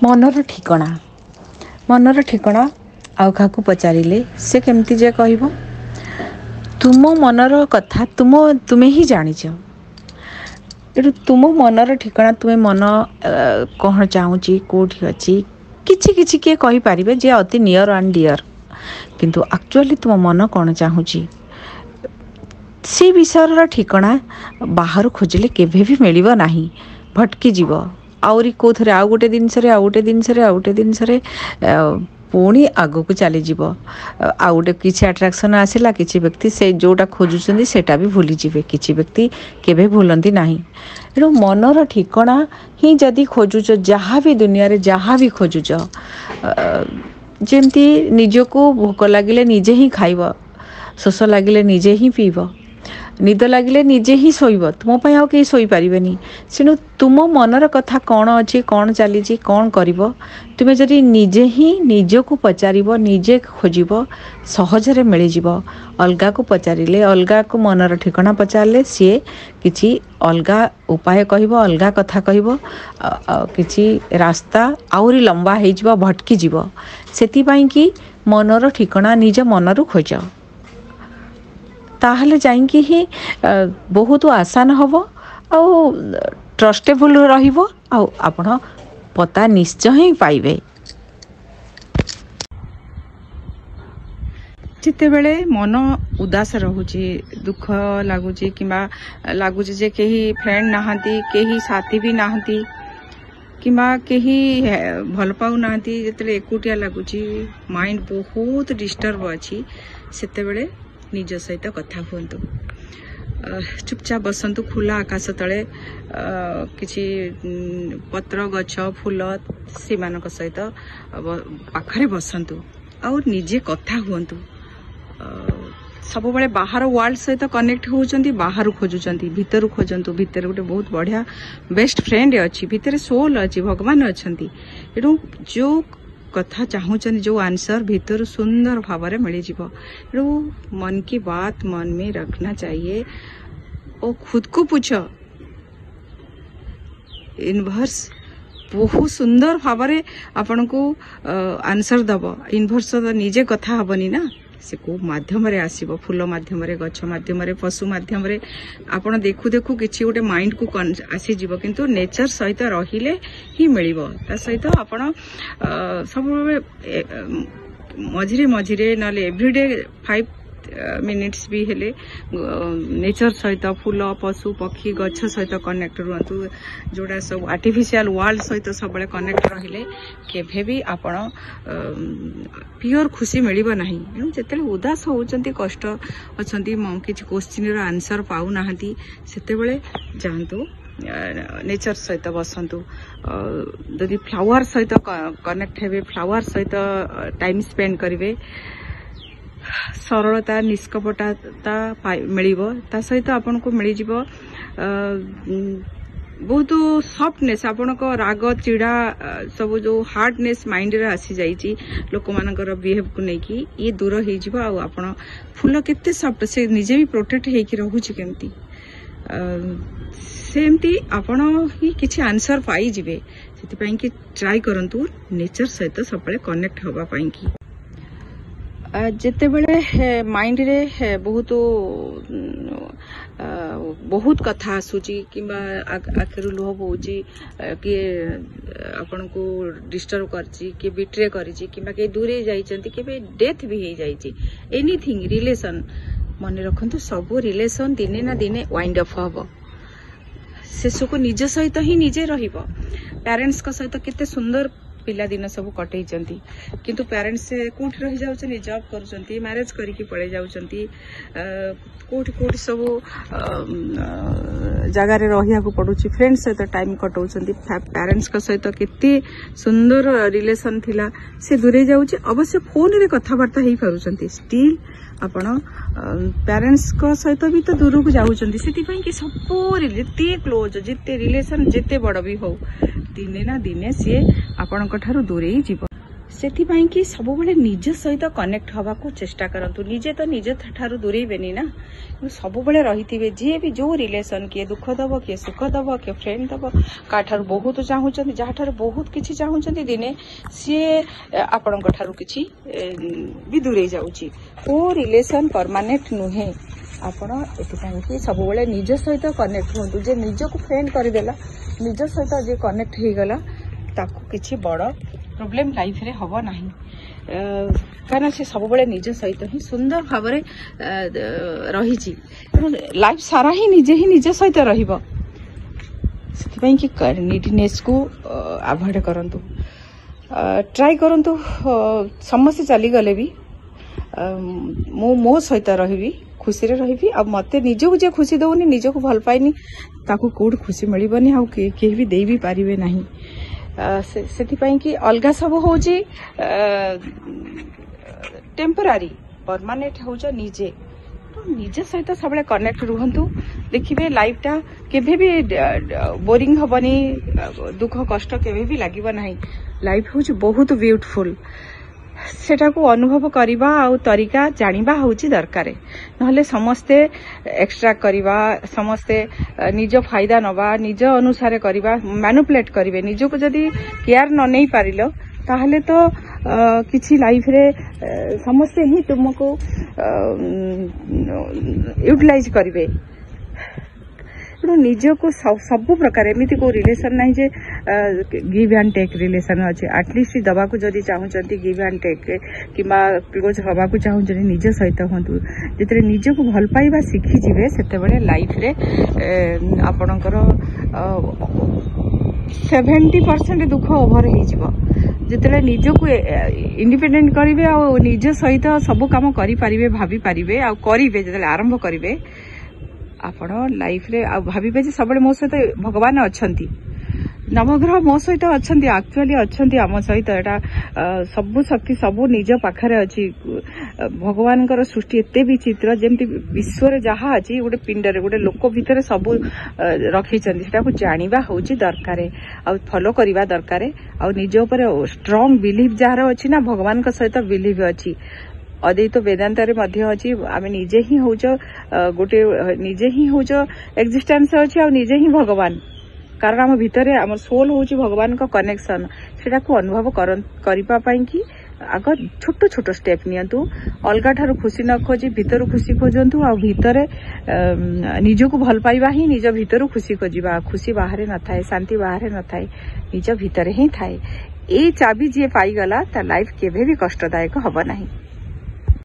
मनर ठिकणा आउ काकू पचारे से केमती जे कह तुम मनर कथा तुमे ही जानिच तुम मनर ठिकणा तुम्हें मन कौन चाहूँगी कौटी अच्छी किछि किछि किए कहि पारिबे जे अति नियर एंड डियर किंतु एक्चुअली तुम मन कौन चाहूँगी से विषय ठिकणा बाहर खोजिले केभे भी मिलिबो नाही भटकी जीव आउरी कोथरे आउ गोटे जिनस पुणी आगो को चली जीव आउ गोटे किसी अट्राक्शन आसला किसी व्यक्ति से जोटा खोजुचंदी सेटा भी भूली जीवे किसी व्यक्ति केबे भूलंती नाही एणु मनर ठिकणा ही जदि खोजुच जहाँ भी दुनिया रे जहाँ भी खोजुच जेमती निजको भोक लगिले निजे ही खाइब शोष लगिले निजे ही पीब निद लगिले निजे ही शोइब तुम पाई आउ केही शोई पारिबेनी सेनु तुम मनर कथा कौन अच्छी कौन चली कौन करिब तुमे जदि निजे ही निजको पचारिब निजे खोजिब सहजरे मिलिजिब अलगा को पचारिले अलगा को मनर ठिकणा पचारले सी किछि अलगा उपाय कहब अलगा कथा कहब किछि रास्ता आउरी लंबा हो जिवो भटकी जिवो सेति पई कि मनर ठिकणा निज मनरु खोज ताहले जाइंकी ही बहुत आसान हम आ ट्रस्टेबल रहिबो आ आपण पता निश्चय ही पाइबे जिते बेले मन उदास रहुची दुख लागुची किंबा लागुची जे केही फ्रेंड नाहंती केही साथी भी नाहंती किंबा केही भल पाउ नाहंती जेते एकुटिया लागुची माइंड बहुत डिस्टर्ब अछि सेते बेले निज सहित कथा हुंतु चुपचाप बसंतु खुला आकाश तले किछि पत्र गछ फूल सेमानक सहित पाखरे बसंतु और निजे कथा हुंतु सब बेले बाहर वर्ल्ड सहित कनेक्ट होउचंती बाहर खोजुचंती भीतर खोजंतु भीतर गोटे बहुत बढ़िया बेस्ट फ्रेंड अछि भीतर सोल अछि भगवान अछंती एडू जो कथा चाहूचन जो आंसर भीतर सुंदर भाव मिल जाव मन की बात मन में रखना चाहिए और खुद को पूछो इनवर्स बहुत सुंदर भाव आपन को आंसर दब इनवर्स निजे कथा हबनी ना से को माध्यम रे आसीबो फूल माध्यम रे गछ माध्यम रे पशु माध्यम रे आपण देखु देखु किछि गोटे माइंड को आसी जीवो किंतु नेचर सहित रहिले ही मिलिबो ता सहित आपण सब मझिरे मझिरे नाले एवरीडे 5 मिनिट्स भी हेले नेचर सहित फूल पशु पक्षी गछ सहित कनेक्ट रुहतु जोड़ा सब आर्टिफिशियल वर्ल्ड सहित सब कनेक्ट रहिले केभे भी आपण प्योर खुशी मिलिबो नाही जेते उदास होउचंती कष्ट अछंती किछि क्वेश्चन रो आंसर पाउ नाहंती सेते बेले जानतु नेचर सहित बसंतु यदि फ्लावर सहित कनेक्ट हेबे फ्लावर सहित टाइम स्पेंड करिवे सरलता निष्कपटता मिलिबो ता सहित आपन को मिली जिवो बहुत सॉफ्टनेस आपन को राग चिड़ा सब जो हार्डनेस माइंड रे आसी जाईची लोक मानकर बिहेव को नेकी ये दूर हे जिवो आ आपन फूल केते सॉफ्ट से निजे भी प्रोटेक्ट हे कि रहूची केमती सेमती आपन ही किछि आंसर पाई जिवे सेति पई कि ट्राई करंतु नेचर सहित सबले कनेक्ट होबा पई कि जेते बेले माइंड रे बहुत बहुत कथा आसुची किंबा आखिरु लुह बोची कि आपन को डिस्टर्ब करची कि बिट्रे करची किंबा के दूरे जाईचंती के डेथ भी हे जाईची एनीथिंग रिलेशन मन रखंतु सब रिलेशन दिने ना दिने वाइंड अप हबो सेसु को निज सहित ही निजे रहिबो पेरेंट्स का सहित केते सुंदर पिला दिन सब कटई किंतु पेरेंट्स कोठी रही जाउछनी जॉब करूछंती मैरिज करिकी पळे जाउछंती कोठी कोठी सब जगह रे रहिया को पडुची फ्रेंड्स सहित टाइम कटौछंती पेरेंट्स का सहित केते सुंदर रिलेशन थिला से दूरे जाउची अवश्य फोन रे कथा वार्ता हेई पारुछंती स्टिल आपण पेरेंट्स को सहित भी तो दूर को जाउछंती सेति पई कि सब जिते क्लोज जिते रिलेशन जिते बड़ भी हो दिने ना दिने सी आपण ठारू दूरे ही जीव सेति पई कि सब बेले निज सहित कनेक्ट हवा को चेष्टा करंतु निजे तो निज ठारू दूरे बेनी ना ସବୁବେଳେ ରହିଥିବେ। ଯିଏ ବି ଯୋଉ ରିଲେସନ, କିଏ ଦୁଃଖ ଦବ, କିଏ ସୁଖ ଦବ, କିଏ ଫ୍ରେଣ୍ଡ ଦବ, କାଠାରୁ ବହୁତ ଚାହୁଁଛନ୍ତି, ଯାହାଠାରୁ ବହୁତ କିଛି ଚାହୁଁଛନ୍ତି, ଦିନେ ସିଏ ଆପଣଙ୍କ ଠାରୁ କିଛି ବି ଦୂରେଇ ଯାଉଛି। କୋଉ ରିଲେସନ ପରମାନେଣ୍ଟ ନୁହେଁ। ଆପଣ ଏଥିପାଇଁ ସବୁବେଳେ ନିଜ ସହିତ କନେକ୍ଟ ହୁଅନ୍ତୁ। ଯେ ନିଜକୁ ଫ୍ରେଣ୍ଡ କରିଦେଲା, ନିଜ ସହିତ ଯିଏ କନେକ୍ଟ ହେଇଗଲା, ତାକୁ କିଛି ବଡ଼ ପ୍ରୋବ୍ଲେମ ଲାଇଫରେ ହବ ନାହିଁ। କାରଣ ସେ ସବୁବେଳେ ନିଜ ସହିତ ହିଁ ସୁନ୍ଦର ଭାବରେ ରହିଛି। ତେଣୁ ଲାଇଫ ସାରା ହିଁ ନିଜେ ହିଁ ନିଜ ସହିତ ରହିବ। ସେଥିପାଇଁ କି ନିଡିନେସକୁ ଆଭଏଡ କରନ୍ତୁ। ଟ୍ରାଏ କରନ୍ତୁ ସମସ୍ତେ ଚାଲିଗଲେ ବି ମୁଁ ମୋ ସହିତ ରହିବି, ଖୁସିରେ ରହିବି। ଆଉ ମତେ ନିଜକୁ ଯେ ଖୁସି ଦଉନି, ନିଜକୁ ଭଲ ପାଇନି, ତାକୁ କୋଉଠି ଖୁସି ମିଳିବନି, ଆଉ କେହି ବି ଦେଇ ବି ପାରିବେ ନାହିଁ। ସେଥିପାଇଁ କି ଅଲଗା ସବୁ ହଉଛି टेम्परारी, परमानेंट होउछ निजे। तो निजे सहित सब कनेक्ट रुहंतु। देखिए लाइफटा केबे भी बोरिंग हबनी, दुख कष्ट केबे भी लागिबो नाही। लाइफ होउछ बहुत ब्यूटीफुल। सेटा को अनुभव करिबा आ तरीका जानिबा होउछ दरकार। नहले समस्ते एक्स्ट्रा करिबा, समस्ते निज फायदा नबा, निज अनुसार करिबा, मैनिपुलेट करिवे। निज को जदी केयर न नै पारिलो ताहले तो किसी लाइफ रे समस्ते ही तुमको यूटिलाइज करिवे। निज को सब प्रकार एमती को रिलेशन नहीं जे गिव एंड टेक रिलेशन अच्छे। एटलिस्ट दबा को जदि चाहूँगी गिव एंड टेक कि क्लोज हवा को चाहूँगी निज सहित हूँ। जिते निज को भल पाइबा शिखिजे से लाइफ रे आपणकर 70% दुख ओभर हो। जिते निज को इंडिपेंडेंट करेंगे आ निज सहित सब कम करें, भाभी पारे आ करेंगे। जो आरंभ करेंगे आपण लाइफ रे भावे जे सब मो सहित भगवान अच्छा, नवग्रह मो सहित अच्छा, एक्चुअली अच्छा आम सहित। एटा सबु शक्ति सबु निज पाखरे अच्छी। भगवान सृष्टि एते विचित्र, जमती विश्व जहाँ अच्छी गोटे पिंडरे गोटे लोक भितर सबु रखी जानिबा होउची दरकार, आ फॉलो करिबा दरकार। आ निज ऊपर स्ट्रांग बिलीव जार अच्छी ना, भगवान सहित बिलीव अच्छी। अद्वैत वेदांत रे मध्य अच्छी आम निजे ही होउछ गोटे, निजे ही होउछ एक्जिस्टेंस अच्छी, आ निजे ही भगवान। कारण आम भितर आम सोल होउची भगवान का कनेक्शन। सेटा को अनुभव करिपा पई कि आग छोट छोट स्टेप नियंतु। अलगा ठारू खुशी न खोजी भितर खुशी खोजंतु। आ भितर निजको भल पाइबा ही निज भितर खुशी खोजिबा। खुशी बाहर न थाए, शांति बाहर न थाए, निज भितर ही थाए। ए चाबी जे पाइगला ता लाइफ केबे भी कष्टदायक हबो नाही।